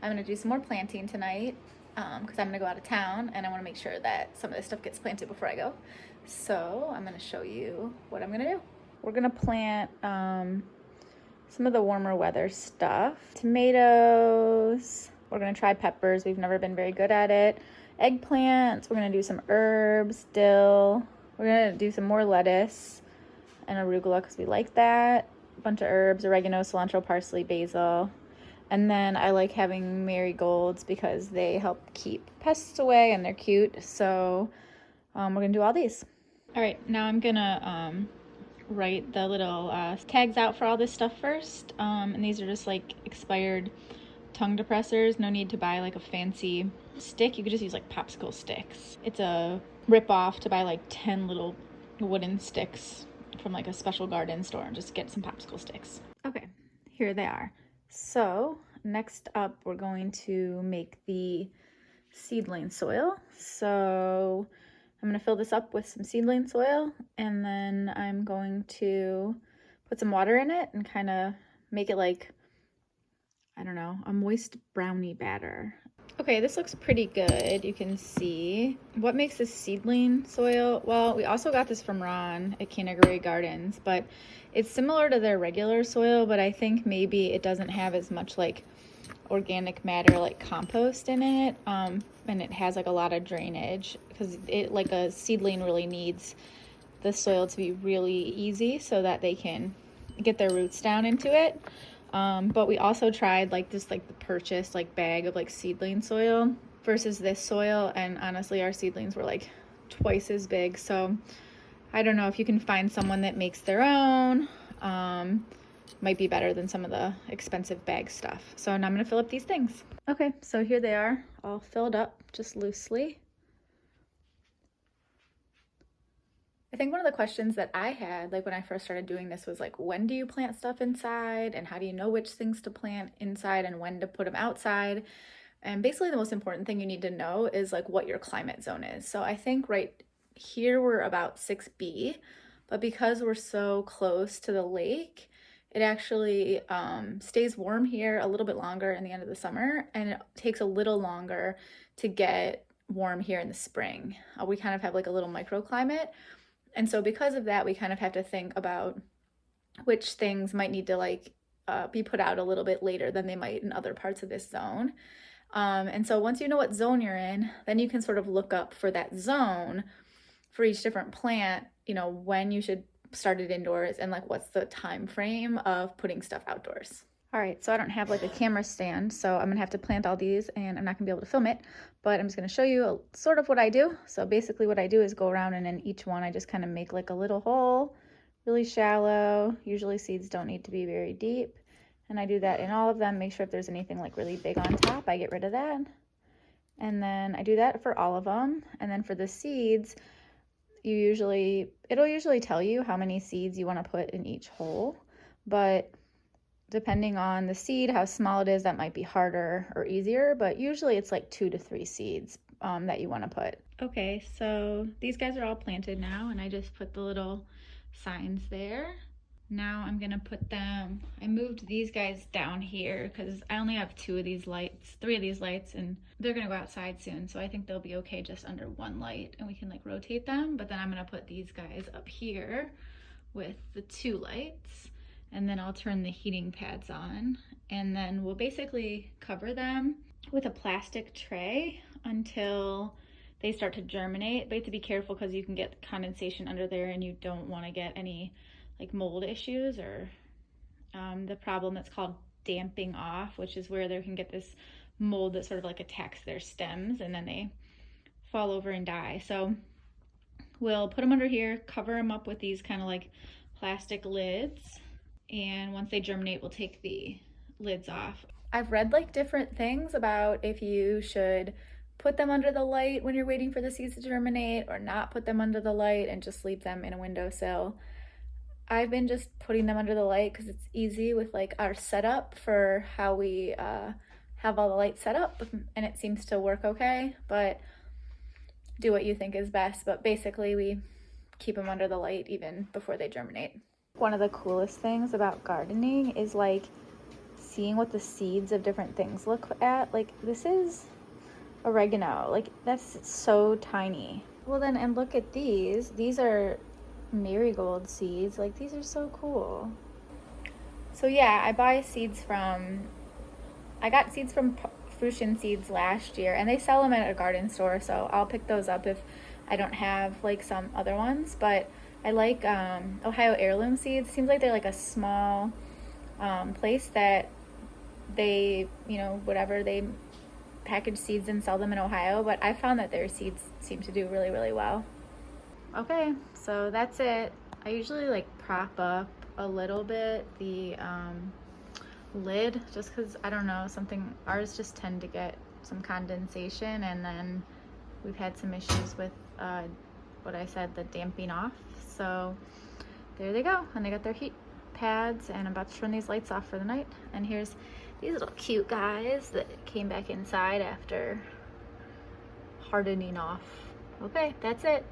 I'm gonna do some more planting tonight because I'm gonna go out of town and I wanna make sure that some of this stuff gets planted before I go. So I'm gonna show you what I'm gonna do. We're gonna plant some of the warmer weather stuff. Tomatoes, we're gonna try peppers, we've never been very good at it. Eggplants, we're gonna do some herbs, dill, we're gonna do some more lettuce and arugula because we like that. A bunch of herbs, oregano, cilantro, parsley, basil. And then I like having marigolds because they help keep pests away and they're cute. So we're gonna do all these. All right, now I'm gonna write the little tags out for all this stuff first. And these are just like expired tongue depressors. No need to buy like a fancy stick. You could just use like popsicle sticks. It's a rip off to buy like 10 little wooden sticks from like a special garden store and just get some popsicle sticks. Okay, here they are. So next up, we're going to make the seedling soil. So I'm going to fill this up with some seedling soil, and then I'm going to put some water in it and kind of make it like, I don't know, a moist brownie batter. Okay, this looks pretty good. You can see what makes this seedling soil. Well, we also got this from Ron at Canterbury Gardens, but it's similar to their regular soil, but I think maybe it doesn't have as much like organic matter like compost in it, and it has like a lot of drainage because it, like a seedling, really needs the soil to be really easy so that they can get their roots down into it. But we also tried like this, like the purchased like bag of like seedling soil versus this soil, and honestly our seedlings were like twice as big. So I don't know if you can find someone that makes their own. Might be better than some of the expensive bag stuff. So now I'm gonna fill up these things. Okay, so here they are, all filled up just loosely. I think one of the questions that I had, like when I first started doing this, was like, when do you plant stuff inside, and how do you know which things to plant inside and when to put them outside? And basically the most important thing you need to know is like what your climate zone is. So I think right here we're about 6B, but because we're so close to the lake, it actually stays warm here a little bit longer in the end of the summer, and it takes a little longer to get warm here in the spring. We kind of have like a little microclimate. And so because of that, we kind of have to think about which things might need to like be put out a little bit later than they might in other parts of this zone. And so once you know what zone you're in, then you can sort of look up for that zone for each different plant, you know, when you should start it indoors and like what's the time frame of putting stuff outdoors. All right, so I don't have like a camera stand, so I'm gonna have to plant all these and I'm not gonna be able to film it, but I'm just gonna show you sort of what I do. So basically what I do is go around and in each one I just kind of make like a little hole, really shallow. Usually seeds don't need to be very deep. And I do that in all of them. Make sure if there's anything like really big on top, I get rid of that. And then I do that for all of them. And then for the seeds, it'll usually tell you how many seeds you want to put in each hole, but depending on the seed, how small it is, that might be harder or easier, but usually it's like 2 to 3 seeds that you want to put. Okay, so these guys are all planted now, and I just put the little signs there. Now I'm gonna put them, I moved these guys down here because I only have 3 of these lights, and they're gonna go outside soon, so I think they'll be okay just under one light and we can like rotate them. But then I'm gonna put these guys up here with the 2 lights, and then I'll turn the heating pads on, and then we'll basically cover them with a plastic tray until they start to germinate. But you have to be careful because you can get condensation under there and you don't want to get any like mold issues or the problem that's called damping off, which is where they can get this mold that sort of like attacks their stems and then they fall over and die. So we'll put them under here, cover them up with these kind of like plastic lids, and once they germinate, we'll take the lids off. I've read like different things about if you should put them under the light when you're waiting for the seeds to germinate or not put them under the light and just leave them in a windowsill. I've been just putting them under the light because it's easy with like our setup for how we have all the lights set up, and it seems to work okay, but do what you think is best. But basically we keep them under the light even before they germinate. One of the coolest things about gardening is like seeing what the seeds of different things look at. Like this is oregano, like that's so tiny. Well then, and look at these are marigold seeds. Like these are so cool. So yeah, I got seeds from Fusion Seeds last year, and they sell them at a garden store, so I'll pick those up if I don't have like some other ones. But I like Ohio Heirloom Seeds. Seems like they're like a small place that they, you know, whatever, they package seeds and sell them in Ohio, but I found that their seeds seem to do really, really well. Okay, so that's it. I usually like prop up a little bit the lid just because I don't know, ours just tend to get some condensation, and then we've had some issues with what I said, the damping off. So there they go, and they got their heat pads, and I'm about to turn these lights off for the night. And here's these little cute guys that came back inside after hardening off. Okay, that's it.